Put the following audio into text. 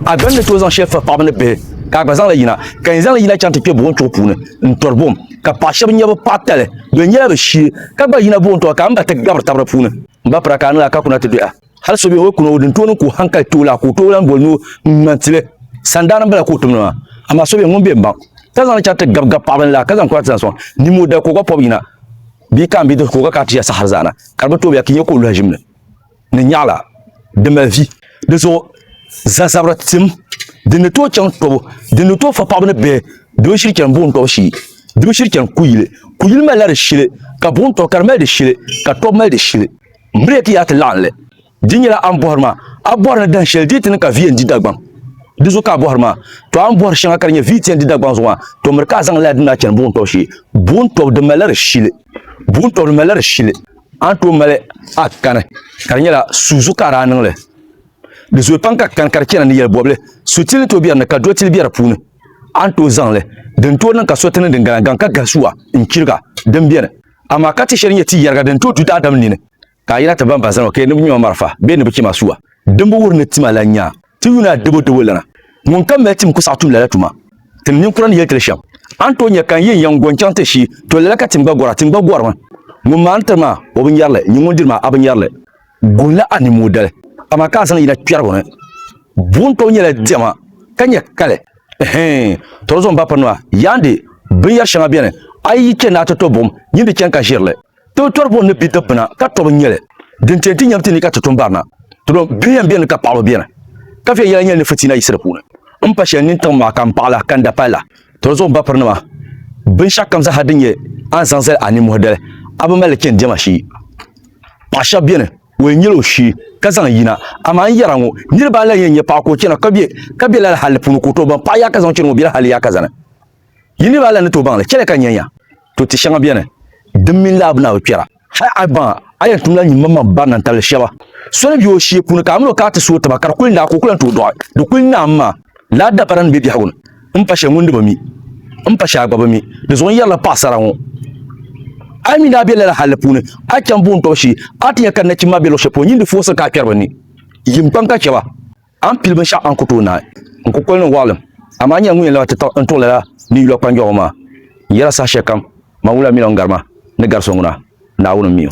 a gande to zan chef pa bane be ka gba zan la yina kan zan la yina chante ke bon to pune ntorbom ka pa shab nyaba patale do nyaba shi ka gba yina bon to ka amba te gabra tabra pune mba pra ka na ka kuna te dia hal so be wo kuno wodin to no ku hankal to la ku to lan bolno mantile sandana bala ku tumna ama so be ngombe mba ta zan chante gab pa ban la ka zan kwata so ni mo da ko ko pobina bi kan bi do ko ka tiya sahar zana karba to be kinye ko lu hajimne ne nyala de ma vie de so zasabra tim de ne to chan to de ne to fa pa bane be do shirken bon to shi do shirken kuyile ma la shile ka bon to karma de shile ka to ma de shile mbreki ya tlanle dinyala am borma abor dan shel ditin ka vien di dagban dizo ka borma to am bor shanga karnya vitien di dagban zo to merka zang la dina chen bon to shi bon to de ma la shile bon to de ma la shile anto male akane karnya la suzu karanan le de zo panka kan karkena ni yel boble sutil to biya na ka dotil biya pune anto zanle den to nan ka sotene den gan ka gasuwa in kirga den biya ama ka ti sherinya ti yarga den to tuta adam ni ne ka yira ta ban bazan okay ni bunyo marfa be ni buki masuwa den bo wurne timala nya ti yuna debo de wolana mun kan me tim ku sa tum la tuma tin nin kuran yel telsham anto nya kan yin yang gonchante shi to la ka tim ba gora mun man tama obin yarle ni mun dirma abin yarle gola ani model ama ka san ina pierre ne bon to nyela diama kanya kale to zo mba panwa yande bin ya shanga biene ayi ke na to bom nyinde ken ka jirle to torbo ne bi topna ka to nyele den tenti nyamti ni ka to barna to bien bien ka palo bien ka fe yela nyele fatina isra puna pa shen nin tan ma kan pala kan da pala to zo mba panwa bin shakam za hadinye an zanzel ani model abu malikin diama shi pasha bien we nyelo shi kazan yina ama yarango nirba la yenye pa ko kina kabi la hal punu ko to ban pa ya kazan kino bi hal ya kazana yini ba la ne to ban le kele kan yanya to ti shanga biene demin la abna o kira ha aba ayan tumla nyi mama banan tal shaba so ne biyo shi punu ka amlo ka ta so ta bakar kulin da ko kulan to do kulin na amma la da paran bi hagun in pa she mundu bami in pa sha gaba mi da zon yalla pasara ngo ami na bela hal pune a kan bon to shi atiya kan na ci mabelo shepo nyindi fosa ka kerbani yim panka cewa an pilban sha an kuto na ko ko no walam amanya ngun la ta on to la ni lo panjo ma yara sa shekam mawula mi lo ngarma ne garso nguna na wono miyo